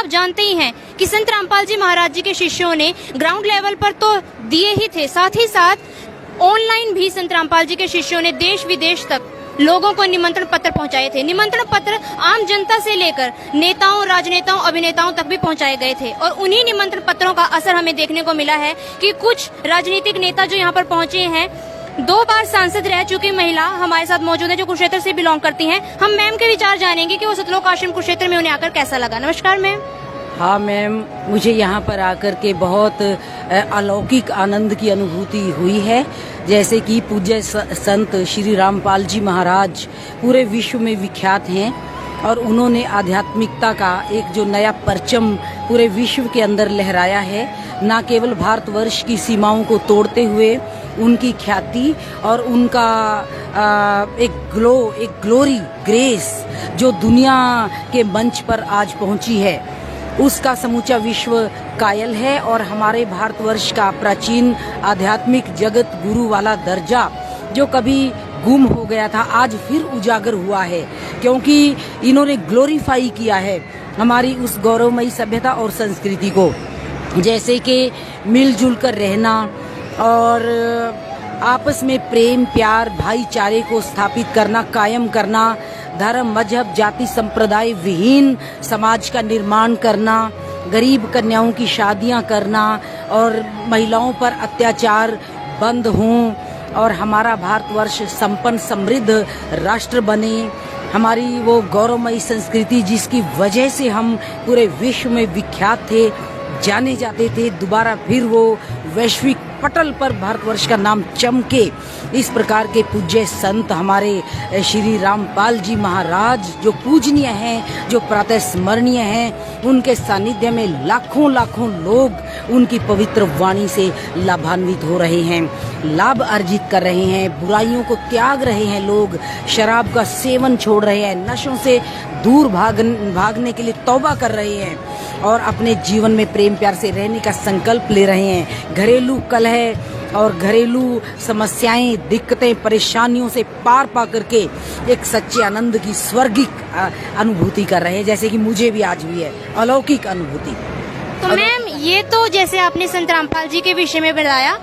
आप जानते ही हैं कि संत रामपाल जी महाराज जी के शिष्यों ने ग्राउंड लेवल पर तो दिए ही थे, साथ ही साथ ऑनलाइन भी संत रामपाल जी के शिष्यों ने देश विदेश तक लोगों को निमंत्रण पत्र पहुंचाए थे। निमंत्रण पत्र आम जनता से लेकर नेताओं, राजनेताओं, अभिनेताओं तक भी पहुंचाए गए थे और उन्हीं निमंत्रण पत्रों का असर हमें देखने को मिला है कि कुछ राजनीतिक नेता जो यहाँ पर पहुंचे हैं, 2 बार सांसद रह चुकी महिला हमारे साथ मौजूद है जो कुरुक्षेत्र से बिलोंग करती हैं। हम मैम के विचार जानेंगे कि वो सतलोक आश्रम कुरुक्षेत्र में उन्हें आकर कैसा लगा। नमस्कार मैम। हाँ मैम, मुझे यहाँ पर आकर के बहुत अलौकिक आनंद की अनुभूति हुई है। जैसे कि पूज्य संत श्री रामपाल जी महाराज पूरे विश्व में विख्यात हैं और उन्होंने आध्यात्मिकता का एक जो नया परचम पूरे विश्व के अंदर लहराया है, न केवल भारतवर्ष की सीमाओं को तोड़ते हुए उनकी ख्याति और उनका एक ग्लोरी, ग्रेस जो दुनिया के मंच पर आज पहुंची है, उसका समूचा विश्व कायल है। और हमारे भारतवर्ष का प्राचीन आध्यात्मिक जगत गुरु वाला दर्जा जो कभी गुम हो गया था, आज फिर उजागर हुआ है, क्योंकि इन्होंने ग्लोरीफाई किया है हमारी उस गौरवमयी सभ्यता और संस्कृति को। जैसे कि मिलजुल कर रहना और आपस में प्रेम, प्यार, भाईचारे को स्थापित करना, कायम करना, धर्म, मजहब, जाति, संप्रदाय विहीन समाज का निर्माण करना, गरीब कन्याओं की शादियां करना और महिलाओं पर अत्याचार बंद हों और हमारा भारतवर्ष संपन्न समृद्ध राष्ट्र बने। हमारी वो गौरवमयी संस्कृति जिसकी वजह से हम पूरे विश्व में विख्यात थे, जाने जाते थे, दोबारा फिर वो वैश्विक पटल पर भारतवर्ष का नाम चमके। इस प्रकार के पूज्य संत हमारे श्री रामपाल जी महाराज जो पूजनीय हैं, जो प्रातः स्मरणीय हैं, उनके सानिध्य में लाखों लाखों लोग उनकी पवित्र वाणी से लाभान्वित हो रहे हैं, लाभ अर्जित कर रहे हैं, बुराइयों को त्याग रहे हैं, लोग शराब का सेवन छोड़ रहे हैं, नशों से दूर भागने के लिए तौबा कर रहे हैं और अपने जीवन में प्रेम प्यार से रहने का संकल्प ले रहे हैं। घरेलू कलह और घरेलू समस्याएं, दिक्कतें, परेशानियों से पार पा करके एक सच्चे आनंद की स्वर्गिक अनुभूति कर रहे हैं, जैसे कि मुझे भी आज हुई है, अलौकिक अनुभूति। तो मैम, ये तो जैसे आपने संत रामपाल जी के विषय में बताया,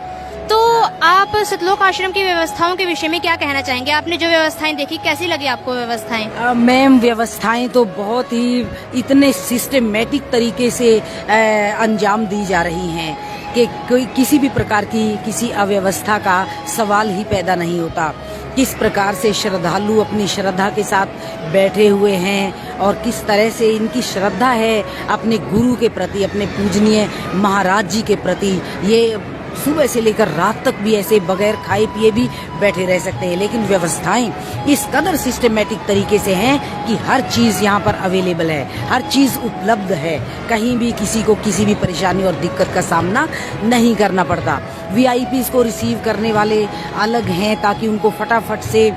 तो आप सतलोक आश्रम की व्यवस्थाओं के विषय में क्या कहना चाहेंगे? आपने जो व्यवस्थाएं देखी, कैसी लगी आपको व्यवस्थाएं? मैम, व्यवस्थाएं तो बहुत ही इतने सिस्टमेटिक तरीके से अंजाम दी जा रही हैं कि कोई किसी भी प्रकार की किसी अव्यवस्था का सवाल ही पैदा नहीं होता। किस प्रकार से श्रद्धालु अपनी श्रद्धा के साथ बैठे हुए हैं और किस तरह से इनकी श्रद्धा है अपने गुरु के प्रति, अपने पूजनीय महाराज जी के प्रति, ये सुबह से लेकर रात तक भी ऐसे बगैर खाए पिए भी बैठे रह सकते हैं। लेकिन व्यवस्थाएं इस कदर सिस्टमेटिक तरीके से हैं कि हर चीज़ यहाँ पर अवेलेबल है, हर चीज़ उपलब्ध है, कहीं भी किसी को किसी भी परेशानी और दिक्कत का सामना नहीं करना पड़ता। VIPs को रिसीव करने वाले अलग हैं ताकि उनको फटाफट से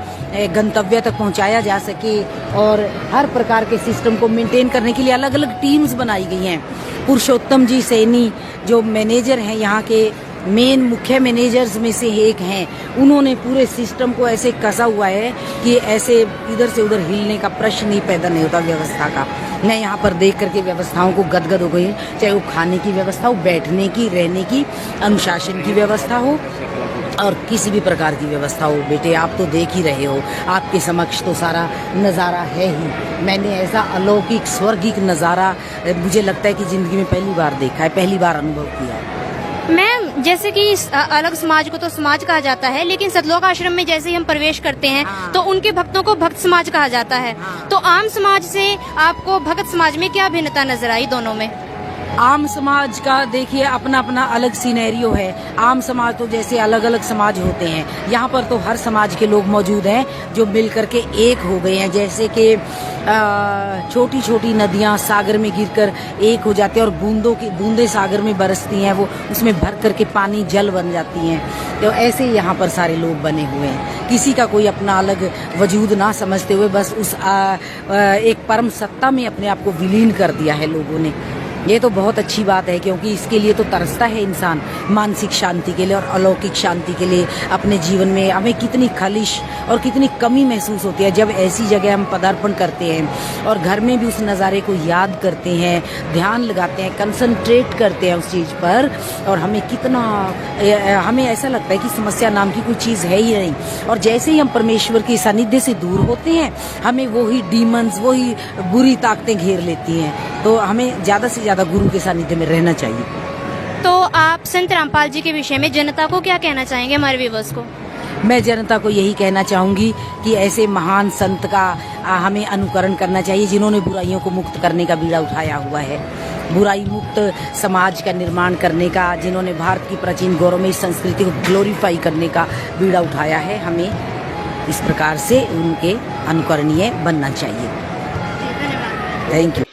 गंतव्य तक पहुंचाया जा सके और हर प्रकार के सिस्टम को मेंटेन करने के लिए अलग अलग टीम्स बनाई गई हैं। पुरुषोत्तम जी सैनी जो मैनेजर हैं, यहाँ के मेन मुख्य मैनेजर्स में से एक हैं, उन्होंने पूरे सिस्टम को ऐसे कसा हुआ है कि ऐसे इधर से उधर हिलने का प्रश्न ही पैदा नहीं होता व्यवस्था का। मैं यहाँ पर देख करके व्यवस्थाओं को गदगद हो गई हूँ, चाहे वो खाने की व्यवस्था हो, बैठने की, रहने की, अनुशासन की व्यवस्था हो और किसी भी प्रकार की व्यवस्था हो। बेटे, आप तो देख ही रहे हो, आपके समक्ष तो सारा नज़ारा है ही। मैंने ऐसा अलौकिक स्वर्गिक नज़ारा मुझे लगता है कि ज़िंदगी में पहली बार देखा है, पहली बार अनुभव किया है। मैम, जैसे कि अलग समाज को तो समाज कहा जाता है, लेकिन सतलोक आश्रम में जैसे ही हम प्रवेश करते हैं तो उनके भक्तों को भक्त समाज कहा जाता है। तो आम समाज से आपको भक्त समाज में क्या भिन्नता नजर आई दोनों में? आम समाज का देखिए अपना अपना अलग सिनेरियो है। आम समाज तो जैसे अलग अलग समाज होते हैं, यहाँ पर तो हर समाज के लोग मौजूद हैं जो मिल करके एक हो गए हैं। जैसे कि छोटी छोटी नदियाँ सागर में गिरकर एक हो जाती हैं और बूंदें सागर में बरसती हैं, वो उसमें भर करके पानी जल बन जाती हैं। तो ऐसे ही यहाँ पर सारे लोग बने हुए हैं, किसी का कोई अपना अलग वजूद ना समझते हुए बस उस एक परम सत्ता में अपने आप को विलीन कर दिया है लोगों ने। ये तो बहुत अच्छी बात है, क्योंकि इसके लिए तो तरसता है इंसान, मानसिक शांति के लिए और अलौकिक शांति के लिए। अपने जीवन में हमें कितनी खलिश और कितनी कमी महसूस होती है जब ऐसी जगह हम पदार्पण करते हैं और घर में भी उस नज़ारे को याद करते हैं, ध्यान लगाते हैं, कंसंट्रेट करते हैं उस चीज़ पर, और हमें कितना हमें ऐसा लगता है कि समस्या नाम की कोई चीज़ है ही नहीं। और जैसे ही हम परमेश्वर के सानिध्य से दूर होते हैं, हमें वही डीमंस, वही बुरी ताकतें घेर लेती हैं। तो हमें ज़्यादा से ज़्यादा गुरु के सानिध्य में रहना चाहिए। तो आप संत रामपाल जी के विषय में जनता को क्या कहना चाहेंगे, हमारे व्यूअर्स को? मैं जनता को यही कहना चाहूँगी कि ऐसे महान संत का हमें अनुकरण करना चाहिए, जिन्होंने बुराइयों को मुक्त करने का बीड़ा उठाया हुआ है, बुराई मुक्त समाज का निर्माण करने का, जिन्होंने भारत की प्राचीन गौरवमयी संस्कृति को ग्लोरीफाई करने का बीड़ा उठाया है। हमें इस प्रकार से उनके अनुकरणीय बनना चाहिए। धन्यवाद। Thank you.